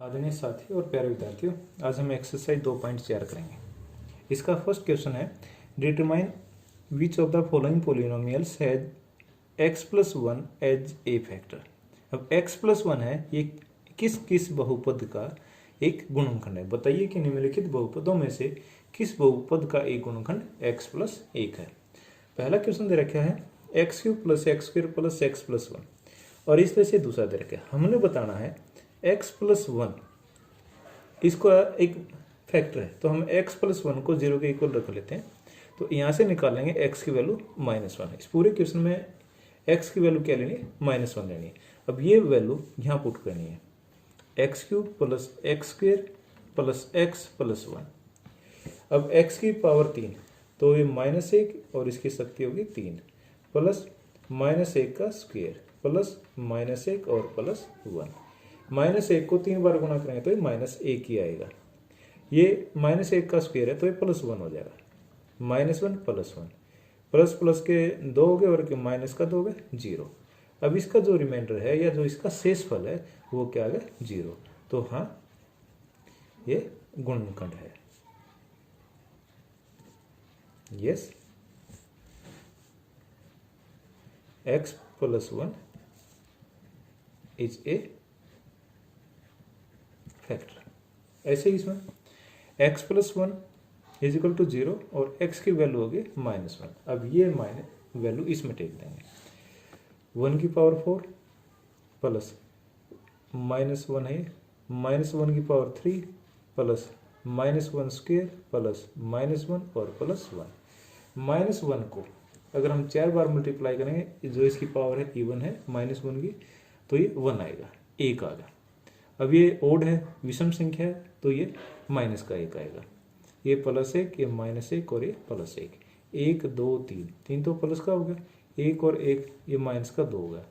आदरणीय साथी और प्यारे विद्यार्थियों, आज हम एक्सरसाइज 2.4 करेंगे। इसका फर्स्ट क्वेश्चन है, determine which of the following polynomials has x plus 1 as a factor. अब x प्लस 1 है, ये किस किस बहुपद का एक गुणनखंड है। बताइए कि निम्नलिखित बहुपदों में से किस बहुपद का एक गुणनखंड x प्लस 1 है। पहला क्वेश्चन दे रखा है x cube plus x square plus x plus 1, और इस तरह से दूसरा दे रखा है। हमने बताना है x प्लस 1 इसको एक फैक्टर है, तो हम x प्लस 1 को 0 के इक्वल रख लेते हैं। तो यहाँ से निकालेंगे x की वैल्यू -1 है। इस पूरे क्वेश्चन में x की वैल्यू क्या लेनी है, -1 लेनी है। अब ये वैल्यू यहाँ पुट करनी है, x cube plus x square plus x plus 1। अब x की पावर 3, तो ये -1 और इसकी शक्ति होगी 3 प्लस -1 का स्क्वायर प्लस -1 और प्लस 1। -1 को 3 बार गुणा करेंगे तो ये -1 ही आएगा। ये -1 का स्क्वायर है तो ये +1 हो जाएगा। -1 प्लस 1 प्लस प्लस के 2 हो गए और माइनस का 2 हो गए 0। अब इसका जो रिमाइंडर है या जो इसका शेषफल है वो क्या आ गया 0। तो हाँ, ये गुणनखंड है। Yes, x plus 1 is a factor. ऐसे ही इसमें x plus 1 is equal to 0 और x की वैल्यू होगी -1। अब ये वैल्यू इसमें टेक देंगे, 1 की पावर 4 प्लस -1 है, -1 की पावर 3 प्लस -1 स्क्वायर प्लस -1 और प्लस 1। -1 को अगर हम 4 बार मल्टीप्लाई करेंगे, जो इसकी पावर है इवन है -1 की, तो ये 1 आएगा, 1 आ गया। अब ये ओड है, विषम संख्या है, तो ये माइनस का 1 आएगा। ये +1, ये -1 और ये +1। 1 2 3, 3 तो प्लस का हो गया, 1 और 1 ये माइनस का 2 होगा,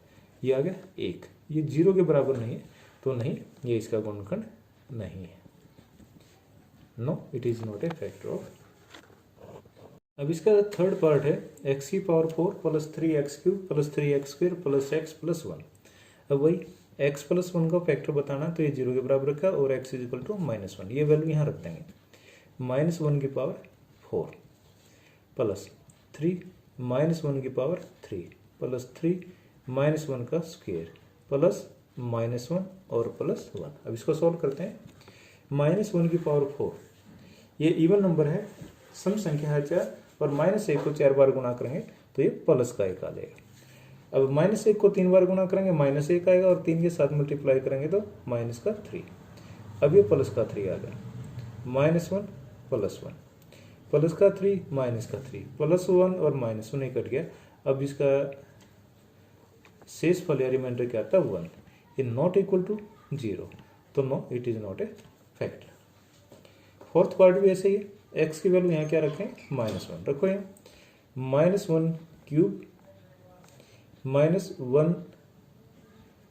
ये आ गया 1। ये 0 के बराबर नहीं है, तो नहीं, ये इसका गुणनखंड नहीं है। No, it is not a factor of. अब इसका थर्ड पार्ट है x की power 4 plus 3x cube plus 3x square plus x plus 1। अब वही x प्लस 1 का फैक्टर बताना, तो ये 0 के बराबर रखा और x इज इक्वल टू -1। ये वैल्यू यहाँ रख देंगे, -1 की पावर 4 प्लस 3 -1 की पावर 3 प्लस 3 -1 का स्क्वायर प्लस -1 और प्लस 1। अब इसको सॉल्व करते हैं। -1 की पावर 4 ये इवन नंबर है, सम संख्या है 4, और -1 को 4 बार गुणा करेंगे तो ये प्लस का 1 आ जाएगा। अब -1 को 3 बार गुणा करेंगे -1 आएगा, और 3 के साथ मल्टीप्लाई करेंगे तो माइनस का 3। अब ये प्लस का 3 आ गया, -1 प्लस 1 प्लस का 3 माइनस का 3 प्लस 1 और -1 ही कट गया। अब इसका शेष फल या रिमाइंडर क्या आता है 1। ये नॉट इक्वल टू 0, तो no, it is not a factor. Fourth part भी ऐसे ही है, x की वैल्यू यहाँ क्या रखें, -1 रखो। यहाँ -1 क्यूब -1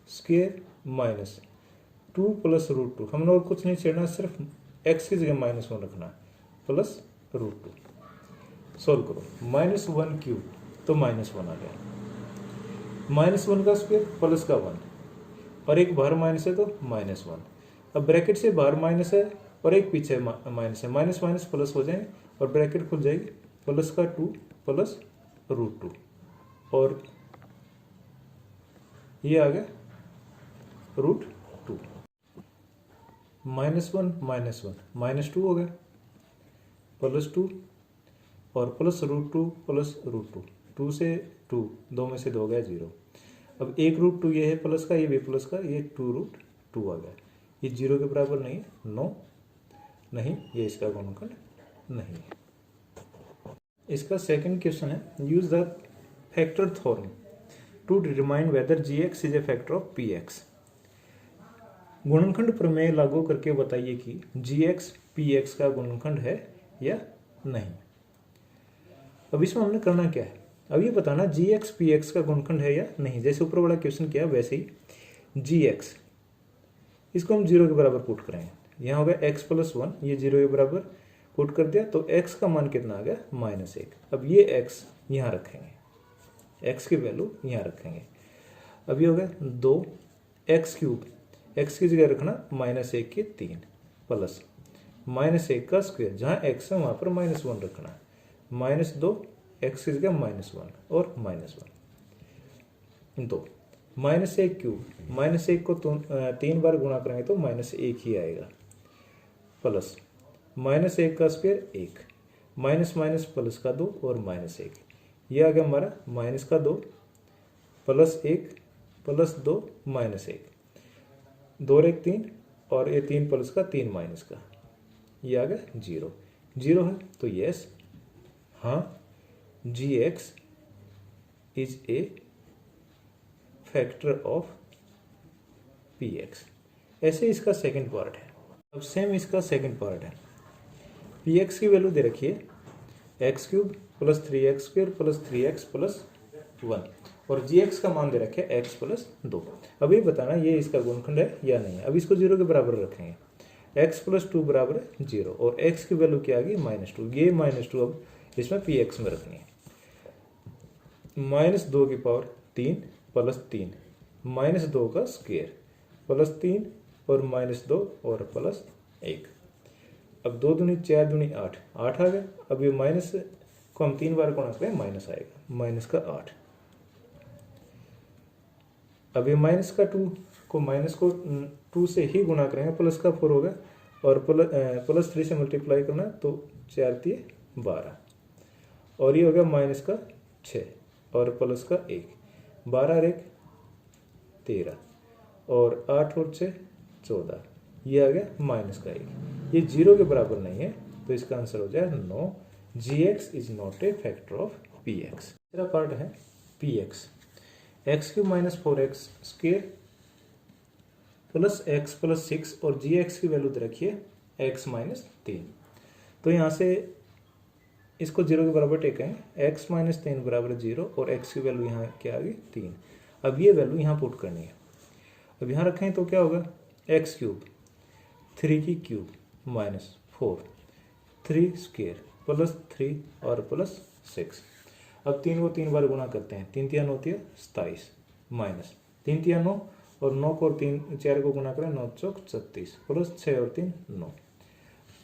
स्क्वायर -2 प्लस √2। हमने और कुछ नहीं छेड़ना, सिर्फ x की जगह -1 रखना प्लस √2। सोल्व करो, -1 क्यूब तो -1 आ गया, -1 का स्क्वायर प्लस का 1, और एक बाहर माइनस है तो -1। अब ब्रैकेट से बाहर माइनस है और एक पीछे माइनस है, माइनस माइनस प्लस हो जाएंगे और ब्रैकेट खुल जाएगी, प्लस का 2 प्लस √2, और ये आ गया √2। -1 -1 -2 हो गया, प्लस 2 और प्लस √2 प्लस √2, 2 से 2, 2 में से 2 गया 0। अब एक √2 ये है प्लस का, ये भी प्लस का, ये 2√2 आ गया। ये 0 के बराबर नहीं है, नो, नहीं, ये इसका गुणनखंड नहीं है। इसका सेकंड क्वेश्चन है, use the factor theorem to determine whether gx is a factor of px। गुणनखंड प्रमेय लागू करके बताइए कि gx px का गुणनखंड है या नहीं। अब इसमें हमने करना क्या है, अब ये बताना gx px का गुणनखंड है या नहीं। जैसे ऊपर वाला क्वेश्चन किया वैसे ही gx, इसको हम 0 के बराबर पुट करेंगे। यहाँ हो गया x प्लस 1, ये 0 के बराबर पुट कर दिया, तो x का मान कितना आ गया, -1। अब ये x यहाँ रखेंगे, x की वैल्यू यहाँ रखेंगे। अब ये हो गया 2 एक्स क्यूब एक्स की जगह रखना -1 के 3 प्लस -1 का स्क्वायर, जहाँ एक्स है वहाँ पर -1 रखना, -2 एक्स की जगह -1 और -1 2 -1 क्यूब, -1 को 3 बार गुणा करेंगे तो -1 ही आएगा, प्लस -1 का स्क्वायर 1, माइनस माइनस प्लस का 2 और -1, ये आ गया हमारा -2 +1 +2 -1, 2 और 1 3 और ये 3 प्लस का 3 माइनस का, ये आ गया 0 0 है तो यस हाँ gx is a factor of px। ऐसे इसका सेकंड पार्ट है। अब सेम इसका सेकंड पार्ट है, px की वैल्यू दे रखी है x³ + 3x² + 3x + 1 और gx का मान दे रखे है x + 2। अब ये बताना ये इसका गुणनखंड है या नहीं है। अब इसको 0 के बराबर रखेंगे, x + 2 = 0 और x की वैल्यू क्या आ गई -2, ये -2 अब इसमें px में रखनी है। -2 की पावर 3 + 3 -2 का स्क्वायर +3 और -2 और +1। अब 2 दूनी 4 दूनी 8 8 आ गया। अब ये माइनस को हम 3 बार गुणा करें माइनस आएगा, माइनस का 8। अब ये माइनस का 2 को माइनस को 2 से ही गुणा करेंगे, प्लस का 4 होगा और +3 से मल्टीप्लाई करना तो 4 3 12 और ये हो गया माइनस का 6 और प्लस का 1, 12 और 1 13 और 8 और 6 14, ये आ गया माइनस का 1। ये 0 के बराबर नहीं है तो इसका आंसर हो जाए no, gx is not a factor of px। तीसरा पार्ट है px, x³ - 4x² + x + 6 और gx की वैल्यू दे रखिए x - 3। तो यहाँ से इसको 0 के बराबर टेकेंगे, x - 3 = 0 और x की वैल्यू यहाँ क्या आ गई 3। अब ये वैल्यू यहाँ पुट करनी है। अब यहाँ रखें तो क्या होगा x³ 3 की क्यूब -4 3² +3 और +6। अब 3 को 3 बार गुणा करते हैं, 3 3 9 27 माइनस 3 3 9 और 9 को 3 4 को गुणा करें 9 चौक 36 प्लस 6 और 3 9,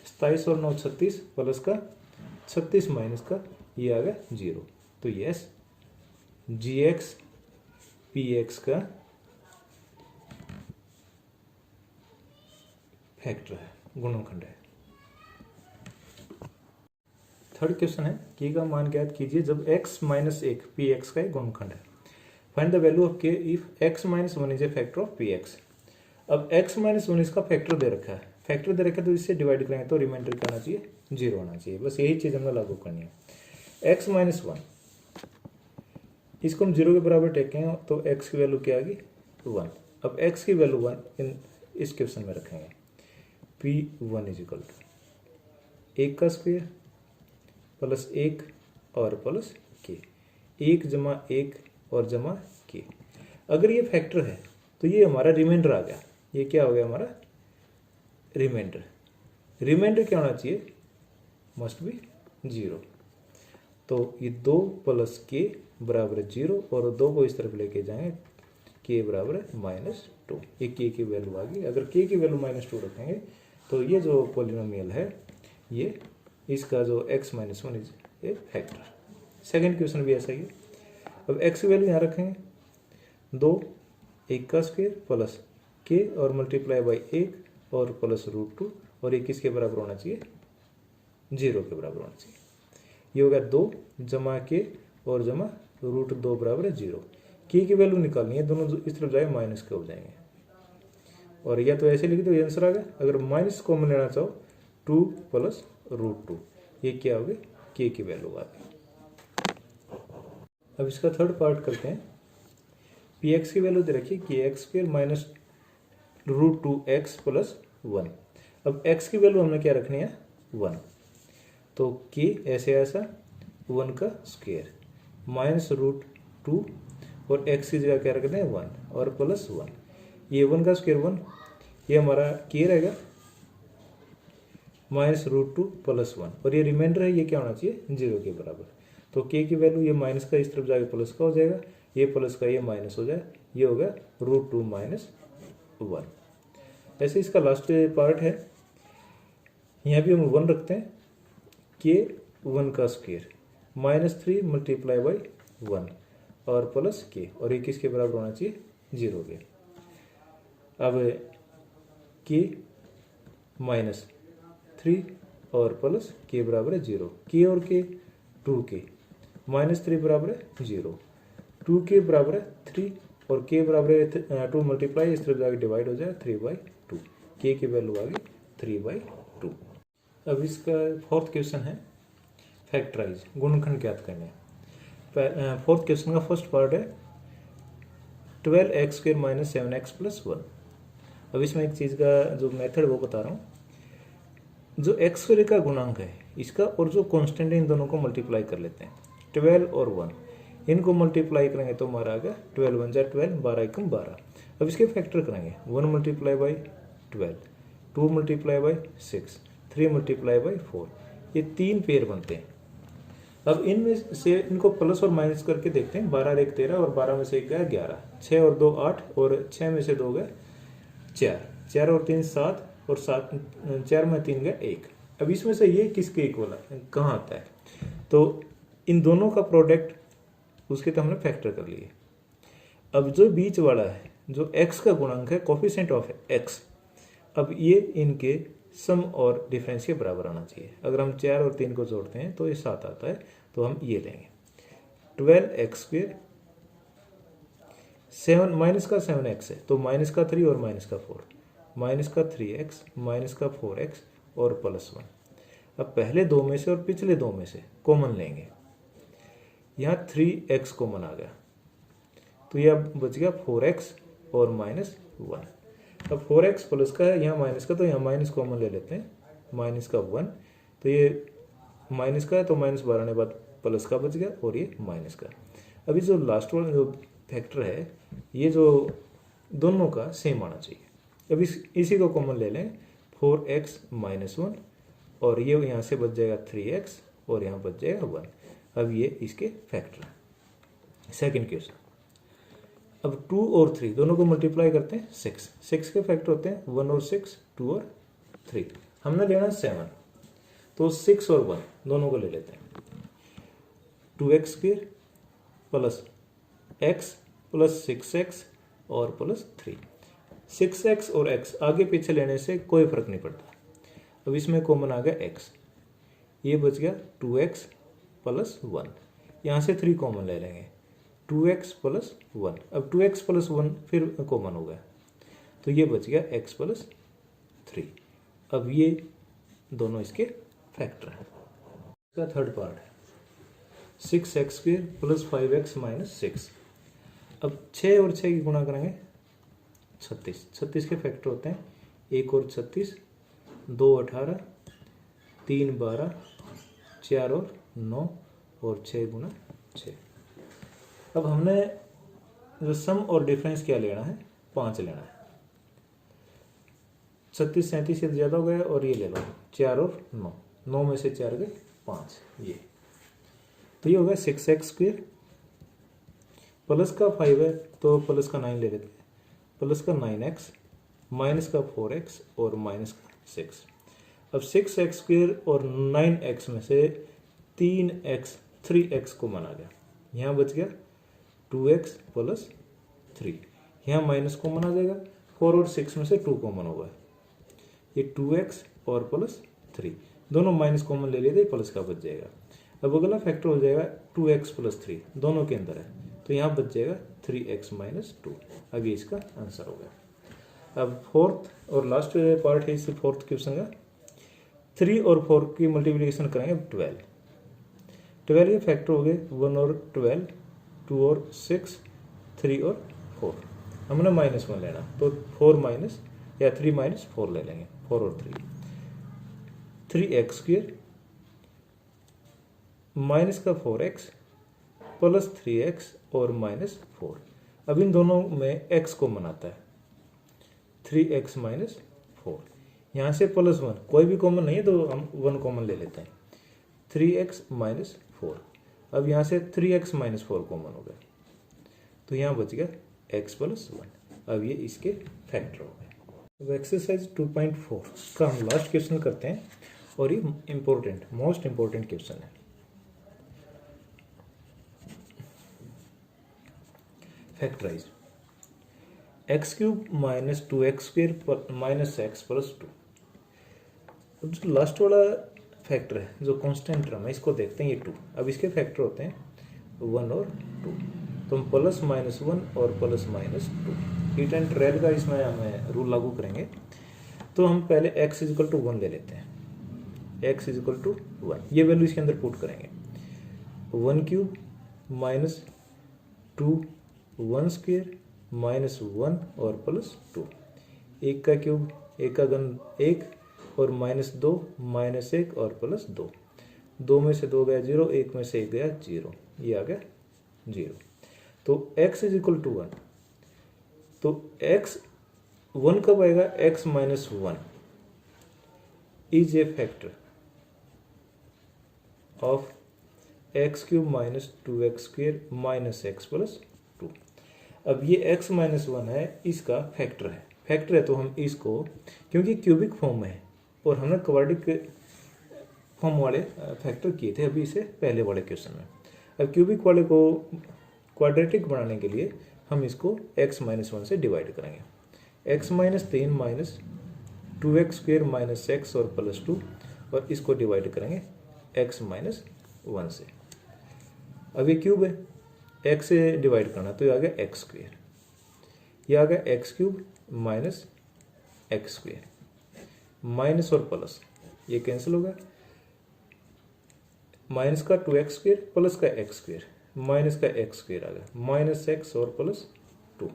27 और 9 36 प्लस का 36 माइनस का, ये आ गया 0। तो यस gx px का फैक्टर है, गुणनखंड है। थर्ड क्वेश्चन है k का मान ज्ञात कीजिए जब x - 1 px का एक गुणनखंड है। Find the value of k if x - 1 is a factor of px। अब x - 1 इसका फैक्टर दे रखा है, फैक्टर दे रखा है तो इससे डिवाइड करेंगे तो रिमाइंडर क्या आना चाहिए 0 आना चाहिए। बस यही चीज़ हमें लागू करनी है। x - 1 इसको हम 0 के बराबर टेकेंगे तो x की वैल्यू क्या आ गई 1। अब x की वैल्यू 1 इस क्वेश्चन में रखेंगे, p1 = 1 का स्क्वायर प्लस 1 और प्लस k, 1 जमा 1 और जमा k। अगर ये फैक्टर है तो ये हमारा रिमाइंडर आ गया, ये क्या हो गया हमारा रिमाइंडर। रिमाइंडर क्या होना चाहिए मस्ट बी 0। तो ये 2 + k = 0 और 2 को इस तरफ लेके जाएंगे k = -2, ये k की वैल्यू आ गई। अगर k की वैल्यू -2 रखेंगे तो ये जो पॉलिनोमियल है ये इसका जो x - 1 is a factor. Second question भी ऐसा ही है। अब x की वैल्यू यहाँ रखेंगे 2 1 का स्क्वायर प्लस k और मल्टीप्लाई बाई 1 और प्लस √2 और ये किसके बराबर होना चाहिए 0 के बराबर होना चाहिए। ये हो गया 2 जमा k और जमा √2 = 0। k की वैल्यू निकालनी है, दोनों इस तरफ जाए माइनस के हो जाएंगे और या तो ऐसे लिख दो ये आंसर आ गया। अगर माइनस कॉमन लेना चाहो 2 + √2, ये क्या हो गया k की वैल्यू आ गई। अब इसका थर्ड पार्ट करते हैं। px की वैल्यू दे रखिए kx² - √2x + 1। अब x की वैल्यू हमने क्या रखनी है 1, तो k ऐसे ऐसा 1 का स्क्वायर -√2 और x की जगह क्या रखते हैं 1 और +1। ये 1 का स्क्वायर 1, ये हमारा k रहेगा -√2 + 1 और ये रिमाइंडर है, ये क्या होना चाहिए 0 के बराबर। तो k की वैल्यू ये माइनस का इस तरफ जाके प्लस का हो जाएगा, ये प्लस का ये माइनस हो जाए, ये हो गया √2 - 1। ऐसे इसका लास्ट पार्ट है, यहाँ भी हम 1 रखते हैं, के 1 का स्क्वायर -3 मल्टीप्लाई बाई 1 और प्लस के, और ये किसके बराबर होना चाहिए, 0 के। अब के -3 और प्लस के बराबर है 0, के और के 2 के, -3 बराबर है 0, 2 के बराबर है 3 और के बराबर है 2 मल्टीप्लाई, इस तरफ जाके डिवाइड हो जाए 3/2, के की वैल्यू आ गई 3/2। अब इसका फोर्थ क्वेश्चन है फैक्टराइज, गुणनखंड ज्ञात करने। फोर्थ क्वेश्चन का फर्स्ट पार्ट है 12x² - 7x + 1। अब इसमें एक चीज़ का जो मेथड वो बता रहा हूँ, जो x² का गुणांक है इसका और जो कांस्टेंट है इन दोनों को मल्टीप्लाई कर लेते हैं, 12 और 1, इनको मल्टीप्लाई करेंगे तो हमारा आ गया 12 × 12, 12 × 12। अब इसके फैक्टर करेंगे, 1 × 12, 2 × 6, 3 × 4, ये 3 पेयर बनते हैं। अब इनमें से इनको प्लस और माइनस करके देखते हैं, 12 और 1 13 और 12 में से 1 गया 11, 6 और 2 8 और 6 में से 2 गए 4, 4 और 3 7 और 7 4 में 3 गया 1। अब इसमें से ये किसके इक्वल है, कहाँ आता है, तो इन दोनों का प्रोडक्ट उसके तो हमने फैक्टर कर लिए। अब जो बीच वाला है, जो x का गुणांक है, कोफिशिएंट ऑफ x, अब ये इनके सम और डिफरेंस के बराबर आना चाहिए। अगर हम 4 और 3 को जोड़ते हैं तो ये 7 आता है, तो हम ये लेंगे 12x², 7 माइनस का 7x है तो माइनस का 3 और माइनस का 4, माइनस का 3x, माइनस का 4x और प्लस 1। अब पहले 2 में से और पिछले 2 में से कॉमन लेंगे, यहाँ 3x कॉमन आ गया, तो यह बच गया 4x और -1। अब 4x प्लस का है, यहाँ माइनस का, तो यहाँ माइनस कॉमन ले लेते हैं, माइनस का 1, तो ये माइनस का है तो -12 ने बाद प्लस का बच गया और ये माइनस का। अभी जो लास्ट वाला जो फैक्टर है, ये जो दोनों का सेम आना चाहिए। अब इसी को कॉमन ले लें, 4x -1 और ये यहाँ से बच जाएगा 3x और यहाँ बच जाएगा 1। अब ये इसके फैक्टर है। सेकेंड क्वेश्चन, अब 2 और 3 दोनों को मल्टीप्लाई करते हैं, 6 के फैक्टर होते हैं 1 और 6, 2 और 3, हमने लेना 7, तो 6 और 1 दोनों को ले लेते हैं, 2x² plus x plus 6x और प्लस 3। 6x और x आगे पीछे लेने से कोई फर्क नहीं पड़ता। अब इसमें कॉमन आ गया x, ये बच गया 2x प्लस 1, यहाँ से 3 कॉमन ले लेंगे, 2x प्लस 1। अब 2x प्लस 1 फिर कॉमन हो गया, तो ये बच गया x प्लस 3। अब ये दोनों इसके फैक्टर हैं। इसका थर्ड पार्ट है 6x² प्लस 5x माइनस 6। अब 6 और 6 की गुणा करेंगे 36, 36 के फैक्टर होते हैं 1 और 36, 2 18, 3 12, 4 और 9 और 6 × 6। अब हमने जो सम और डिफरेंस क्या लेना है, 5 लेना है। 36 37 से ज़्यादा हो गया और ये ले लो 4 और 9, 9 में से 4 गए 5, ये तो ये हो गया 6x² प्लस का 5 है तो प्लस का 9 ले लेते हैं, प्लस का 9x माइनस का 4x और माइनस का 6। अब 6x² और 9x में से 3x कॉमन आ गया, यहाँ बच गया 2x प्लस 3, यहाँ माइनस कॉमन आ जाएगा, 4 और 6 में से 2 कॉमन होगा, ये 2x और प्लस 3 दोनों माइनस कॉमन ले लेते, प्लस का बच जाएगा। अब अगला फैक्टर हो जाएगा 2x प्लस 3 दोनों के अंदर है, तो यहाँ बच जाएगा 3x माइनस 2। अब ये इसका आंसर हो गया। अब फोर्थ और लास्ट पार्ट है इस फोर्थ क्वेश्चन का, 3 और 4 की मल्टीप्लिकेशन करेंगे 12। 12 के फैक्टर हो गए 1 और 12, 2 और 6, 3 और 4। हमने -1 लेना, तो 4 माइनस या 3 माइनस 4 ले लेंगे, 4 और 3, 3x² माइनस का 4x प्लस 3x और माइनस 4। अब इन दोनों में x कॉमन आता है, 3x माइनस 4, यहाँ से प्लस 1 कोई भी कॉमन नहीं है तो हम 1 कॉमन ले लेते हैं, 3x माइनस 4। अब यहाँ से 3x माइनस 4 कॉमन हो गया, तो यहाँ बच गया x प्लस 1। अब ये इसके फैक्टर हो गए। अब एक्सरसाइज 2.4 का हम लास्ट क्वेश्चन करते हैं और ये इम्पोर्टेंट मोस्ट इम्पोर्टेंट क्वेश्चन है। Factorise x cube minus 2x square minus x plus 2। अब जो लास्ट वाला फैक्टर है जो कांस्टेंट टर्म है इसको देखते हैं, ये 2। अब इसके फैक्टर होते हैं 1 और 2, तो हम प्लस माइनस 1 और plus minus 2 heat and trail का इसमें हमें रूल लागू करेंगे। तो हम पहले x इजिकल टू 1 ले लेते हैं, x इजिकल टू 1, ये वैल्यू इसके अंदर पुट करेंगे। 1 क्यूब माइनस 2 1 स्क्वेयर माइनस 1 और प्लस 2, 1 का क्यूब 1 का घन 1 और माइनस 2 माइनस 1 और प्लस 2, 2 में से 2 गया 0, 1 में से 1 गया 0, ये आ गया 0। तो x इज इक्वल टू 1, तो x 1 कब आएगा, x minus 1 is a factor of x cube minus 2x square minus x plus 2। अब ये x माइनस 1 है, इसका फैक्टर है तो हम इसको, क्योंकि क्यूबिक फॉर्म में है और हमने क्वाड्रेटिक फॉर्म वाले फैक्टर किए थे अभी इसे पहले वाले क्वेश्चन में। अब क्यूबिक वाले को क्वाड्रेटिक बनाने के लिए हम इसको x माइनस 1 से डिवाइड करेंगे। x minus 3 minus 2x square minus x और प्लस 2, और इसको डिवाइड करेंगे x माइनस 1 से। अब ये क्यूब है, x से डिवाइड करना तो ये आ गया एक्स स्क्वेयर, ये आ गया x cube minus x square, minus और प्लस ये कैंसिल होगा, माइनस का 2x स्क्वेयर प्लस का एक्स स्क्वेयर, माइनस का एक्स स्क्वेयर आ गया, माइनस एक्स और प्लस 2।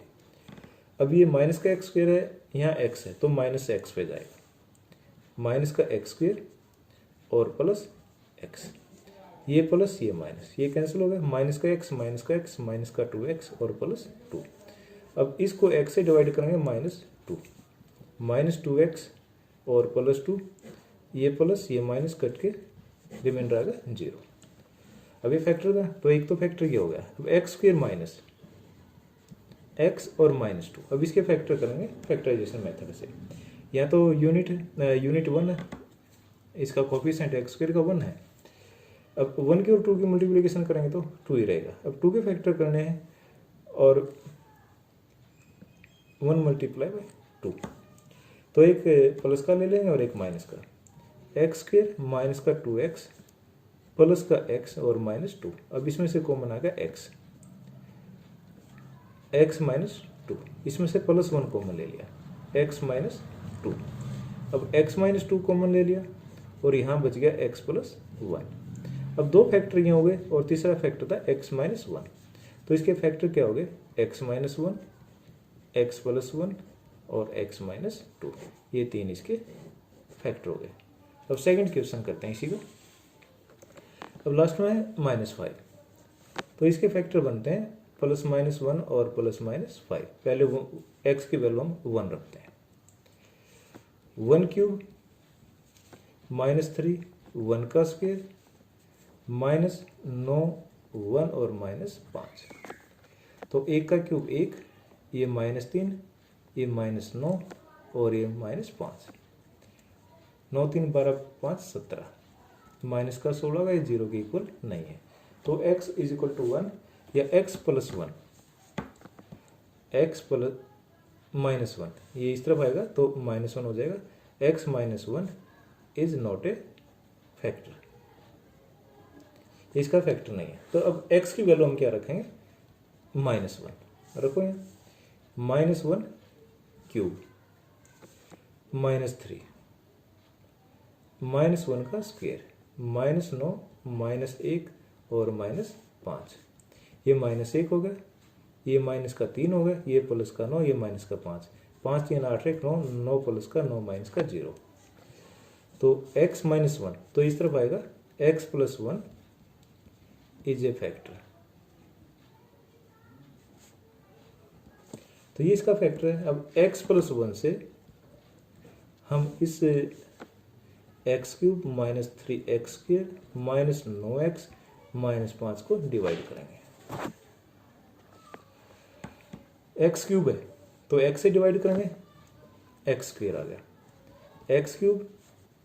अब ये माइनस का एक्स स्क्वेयर है, यहाँ x है तो माइनस एक्स पे जाएगा, माइनस का एक्स स्क्वेयर और प्लस एक्स, ये प्लस ये माइनस, ये कैंसिल हो गया, माइनस का एक्स माइनस का एक्स माइनस का 2x और प्लस 2। अब इसको x से डिवाइड करेंगे माइनस 2, माइनस 2x और प्लस 2, ये प्लस ये माइनस कट के रिमाइंडर आ गया 0। अब ये फैक्टर था तो एक तो फैक्टर ये हो गया। अब एक्स स्क्वेयर माइनस एक्स और माइनस 2, अब इसके फैक्टर करेंगे फैक्टराइजेशन मेथड से। यहाँ तो यूनिट 1 है, इसका कोफिशिएंट एक्स स्क्वेयर का 1 है। अब 1 की और 2 की मल्टीप्लिकेशन करेंगे तो 2 ही रहेगा। अब 2 के फैक्टर करने हैं और 1 मल्टीप्लाई बाई 2, तो एक प्लस का ले लेंगे और एक माइनस का, एक्स स्क्वेयर माइनस का 2x प्लस का x और माइनस 2। अब इसमें से कॉमन आ गया x माइनस 2, इसमें से प्लस 1 कॉमन ले लिया, x माइनस 2। अब x माइनस 2 कॉमन ले लिया और यहाँ बच गया x प्लस 1। अब 2 फैक्टर ये हो गए और तीसरा फैक्टर था x माइनस 1, तो इसके फैक्टर क्या हो गए, x माइनस 1, x प्लस 1 और x माइनस 2, ये 3 इसके फैक्टर हो गए। अब सेकंड क्वेश्चन करते हैं इसी को। अब लास्ट में है -5, तो इसके फैक्टर बनते हैं प्लस माइनस 1 और प्लस माइनस 5। पहले x की वैल्यू हम 1 रखते हैं। 1 क्यूब माइनस 3 1 का स्क्वेयर माइनस 9 1 और माइनस 5, तो 1 का क्यूब 1, ये माइनस 3, ये माइनस 9 और ये माइनस 5, 9 3 12 5 17, माइनस का 16 का, ये 0 के इक्वल नहीं है। तो x इज इक्वल टू 1 या x plus 1, x plus minus 1, ये इस तरफ आएगा तो -1 हो जाएगा। x minus 1 is not a factor, इसका फैक्टर नहीं है। तो अब x की वैल्यू हम क्या रखेंगे, -1 रखो यहाँ, -1 क्यूब -3 -1 का स्क्वेयर -9 -1 और -5, ये -1 हो गया, ये माइनस का 3 हो गया, ये प्लस का 9, ये माइनस का 5, 5 3 8 1 9, 9 प्लस का 9 माइनस का 0, तो x माइनस 1, तो इस तरफ आएगा x plus 1 is a factor, तो ये इसका फैक्टर है। अब x प्लस 1 से हम इस x cube minus 3x square minus 9x minus 5 को डिवाइड करेंगे। x क्यूब है तो x से डिवाइड करेंगे, एक्स स्क्वेयर आ गया, एक्स क्यूब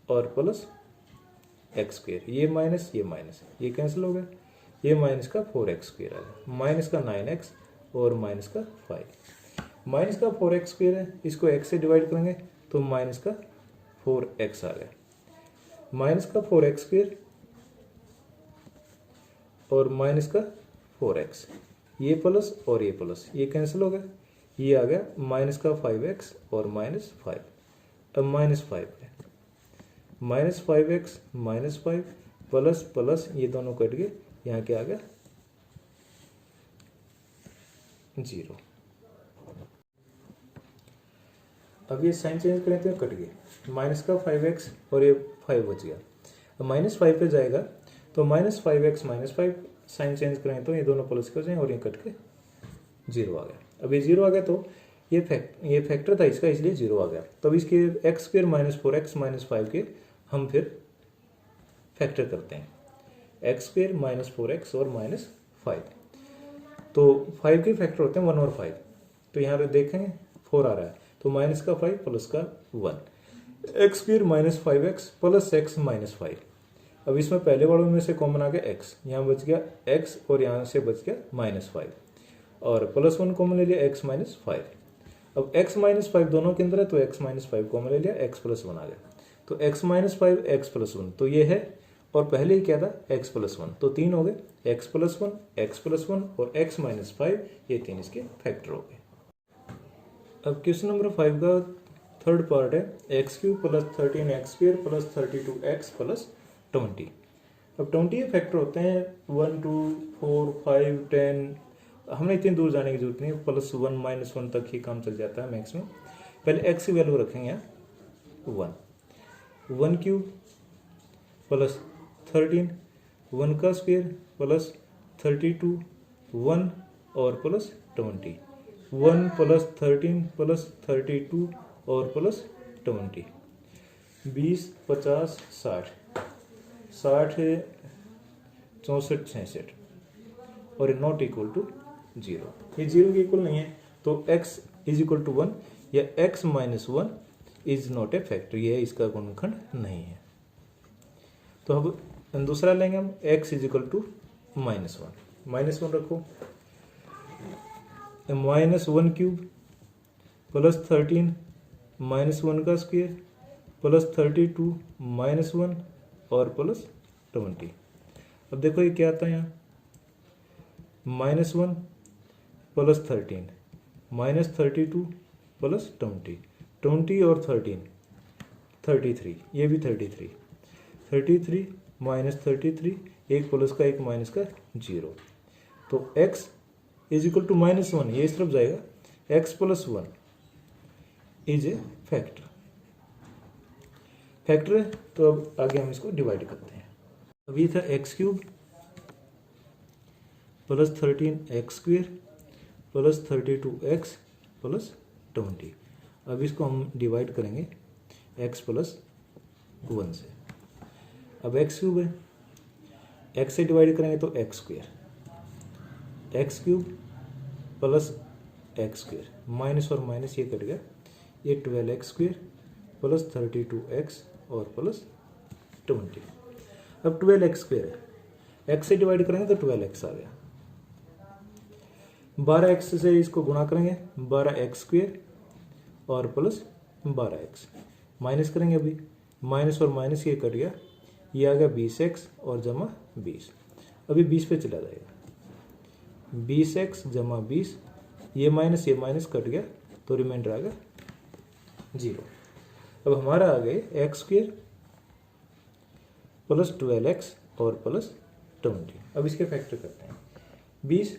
और प्लस एक्स स्क्वेयर, ये माइनस ये कैंसिल हो गया, ये माइनस का 4x स्क्वेयर आ गया, माइनस का 9x और माइनस का 5, माइनस का 4x स्क्वेयर है, इसको x से डिवाइड करेंगे तो माइनस का 4x आ गया, माइनस का 4x स्क्वेयर और माइनस का 4x, ये प्लस और ये प्लस, ये कैंसिल हो गया, ये आ गया माइनस का 5x और माइनस 5, अब माइनस 5 है, minus 5x minus 5 plus plus ये दोनों कट गए, यहाँ क्या आ गया 0। अब ये साइन चेंज करें तो कट गए, माइनस का 5x और ये 5 बच गया, अब माइनस 5 पे जाएगा तो minus 5x minus 5, sign change करें तो ये दोनों प्लस के हो जाए और ये कट के 0 आ गया। अब ये 0 आ गया तो ये फैक्टर था इसका, इसलिए 0 आ गया। तो अब इसके x square minus 4x minus 5 के हम फिर फैक्टर करते हैं, एक्स स्क्वेयर माइनस 4x और माइनस 5, तो 5 के फैक्टर होते हैं 1 और 5, तो यहाँ पे देखेंगे 4 आ रहा है तो माइनस का 5 प्लस का 1, x square minus 5x plus x minus 5। अब इसमें पहले वालों में से कॉमन आ गया x, यहाँ बच गया x और यहाँ से बच गया माइनस 5 और प्लस 1 कॉमन ले लिया x माइनस 5। अब x माइनस 5 दोनों के अंदर है तो x माइनस 5 कॉमन ले लिया, x प्लस 1 आ गया, तो x माइनस 5 x प्लस 1 तो ये है, और पहले ही क्या था x प्लस 1, तो 3 हो गए, x प्लस 1 x प्लस 1 और x माइनस 5, ये 3 इसके फैक्टर हो गए। अब क्वेश्चन नंबर 5 का थर्ड पार्ट है x cube plus 13x square plus 32x plus 20। अब 20 के फैक्टर होते हैं 1 2 4 5 10, हमें इतनी दूर जाने की जरूरत नहीं, प्लस 1 माइनस 1 तक ही काम चल जाता है मैक्सिमम। पहले x की वैल्यू रखेंगे यहाँ 1 क्यूब प्लस 13, 1 का स्क्वेयर प्लस 32, 1 और प्लस 20, 1 प्लस 13 प्लस 32 और प्लस 20, 20 50 60, 60 है 64 66 और ये नॉट इक्वल टू 0, ये 0 के इक्वल नहीं है, तो x इज इक्वल टू 1 या x minus 1 is not a factor, ये इसका गुणनखंड नहीं है। तो अब दूसरा लेंगे हम x is equal to minus 1 रखो, माइनस 1 क्यूब प्लस 13 माइनस 1 का स्क्वेयर प्लस 32 माइनस 1 और प्लस 20। अब देखो ये क्या आता है यहाँ, माइनस 1 प्लस 13 माइनस 32 प्लस 20, 20 और 13 33, ये भी 33 माइनस 33, एक प्लस का एक माइनस का 0, तो x is equal to minus 1, ये इस तरफ जाएगा, x plus 1 is a factor है। तो अब आगे हम इसको डिवाइड करते हैं। अब ये था x cube plus 13x square plus 32x plus 20। अब इसको हम डिवाइड करेंगे x प्लस 1 से। अब एक्स क्यूब है, x से डिवाइड करेंगे तो x square, x cube plus x square, minus और माइनस ये कट गया, ये 12x स्क्वेयर प्लस 32x और प्लस 20। अब 12x स्क्वेयर है, x से डिवाइड करेंगे तो 12x आ गया, 12x से इसको गुणा करेंगे 12x स्क्वेयर और प्लस 12x, माइनस करेंगे अभी, माइनस और माइनस ये कट गया, ये आ गया 20x और जमा 20, अभी 20 पे चला जाएगा, 20x जमा 20, ये माइनस कट गया तो रिमाइंडर आ गया 0। अब हमारा आ गए एक्स स्क्वेयर प्लस 12x और प्लस 20। अब इसके फैक्टर करते हैं, 20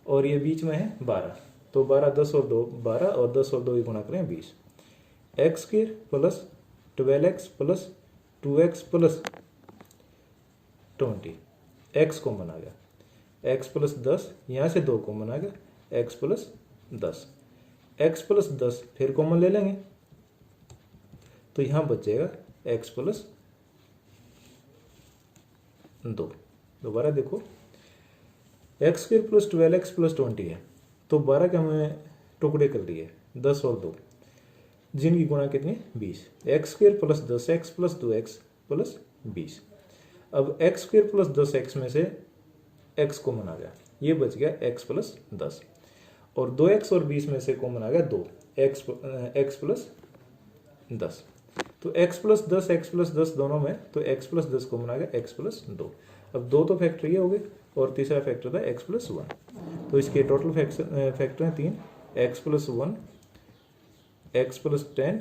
और ये बीच में है 12, तो 12 10 और 2 12 और 10 और 2 गुणा करें 20, x square plus 12x plus 2x plus 20, x common आ गया, x प्लस 10, यहाँ से 2 कॉमन आ गया, x प्लस 10, x प्लस 10 फिर कॉमन ले लेंगे तो यहाँ बचेगा x प्लस 2। दोबारा देखो, x square plus 12x plus 20 है, तो 12 के हमें टुकड़े कर दिए 10 और 2, जिनकी गुणा कितनी है 20, x square plus 10x plus 2x plus 20। अब एक्स स्क्वेयर प्लस 10x में से x कॉमन आ गया, ये बच गया x प्लस 10, और 2x और 20 में से कॉमन आ गया 2, x प्लस 10। तो x प्लस 10 x प्लस 10 दोनों में, तो x प्लस 10 कॉमन आ गया x प्लस 2। अब 2 तो फैक्टर ये हो गए और तीसरा फैक्टर था x प्लस 1, तो इसके टोटल फैक्टर हैं 3, x प्लस 1, x प्लस 10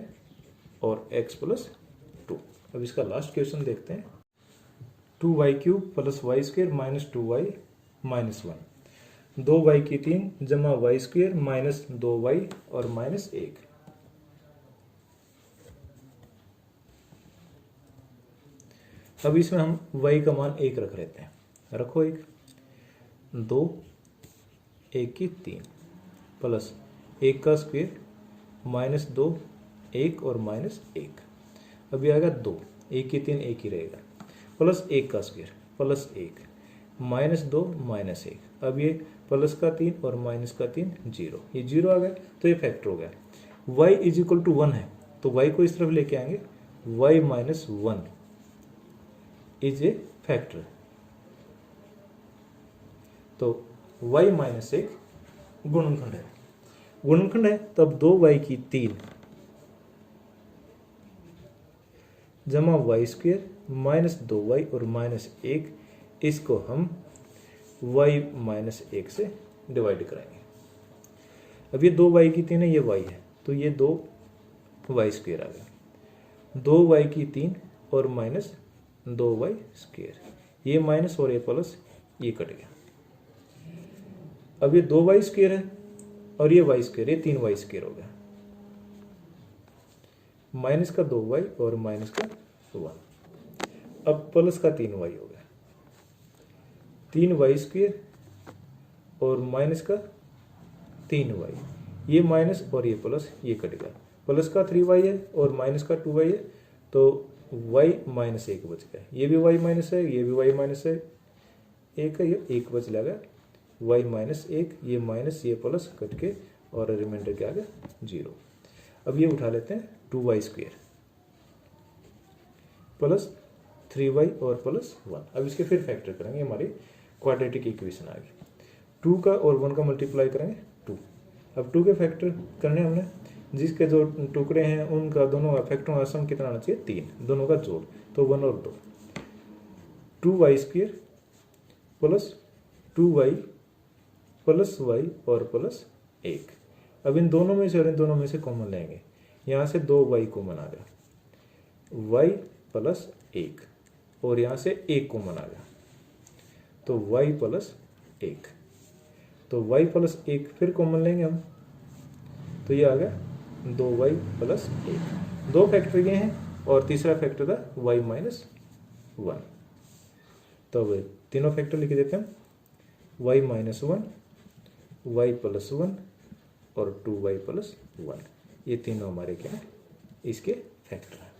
और x प्लस 2। अब इसका लास्ट क्वेश्चन देखते हैं। 2y cube plus y square minus 2y minus 1, 2y की 3 जमा वाई स्क्वेयर माइनस 2y और माइनस 1। अब इसमें हम y का मान 1 रख लेते हैं, रखो 1, 2, 1 की 3 प्लस 1 का स्क्वेयर माइनस 2, 1 और माइनस 1। अभी आएगा 2, 1 की 3 1 ही रहेगा, प्लस 1 का स्क्वेयर प्लस 1 माइनस 2 माइनस 1। अब ये प्लस का 3 और माइनस का 3 0, ये 0 आ गया, तो ये फैक्टर हो गया। y इज इक्वल टू 1 है, तो y को इस तरफ लेके आएंगे, y minus 1 is a factor. तो y माइनस 1 गुणनखंड है, गुणनखंड है, तब 2y की 3 जमा वाई स्क्वेयर माइनस 2y और माइनस 1, इसको हम y माइनस 1 से डिवाइड कराएंगे। अब ये 2y की 3 है, ये y है, तो ये 2y स्क्वेयर आ गया, 2y की 3 और माइनस 2y स्क्वेयर, ये माइनस और ये प्लस, ये कट गया। अब ये 2y स्क्वेयर है और ये y स्क्वेयर, ये 3y स्क्वेयर हो गया, माइनस का 2y और माइनस का 1। अब प्लस का 3y हो गया, 3y स्क्वेयर और माइनस का 3y, ये माइनस और ये प्लस, ये कट गया, प्लस का 3y है और माइनस का 2y है, तो y माइनस 1 बच गया, ये भी y माइनस है, ये भी y माइनस है, 1 है, ये 1 बच जाएगा, y माइनस 1, ये माइनस ये प्लस कट के और रिमाइंडर क्या आ गया 0। अब ये उठा लेते हैं, 2y स्क्वेयर प्लस 3y और प्लस 1। अब इसके फिर फैक्टर करेंगे, हमारी क्वाड्रेटिक इक्वेशन आ गई। 2 का और 1 का मल्टीप्लाई करेंगे 2। अब 2 के फैक्टर करने हमने, जिसके जो टुकड़े हैं उनका दोनों का फैक्टरों का सम कितना आना चाहिए 3, दोनों का जोड़, तो 1 और 2, 2y square plus 2y plus y और प्लस 1। अब इन दोनों में से और इन दोनों में से कॉमन लेंगे, यहाँ से 2y कॉमन आ गया, y प्लस 1 और यहाँ से 1 कॉमन आ गया, तो y प्लस 1, तो y प्लस 1 फिर कॉमन लेंगे हम, तो ये आ गया 2y प्लस 1। 2 फैक्टर ये हैं और तीसरा फैक्टर था y माइनस 1। तो अब तीनों फैक्टर लिख देते हैं, y माइनस 1, y प्लस 1 और 2y प्लस 1, ये तीनों हमारे क्या है, इसके फैक्टर हैं।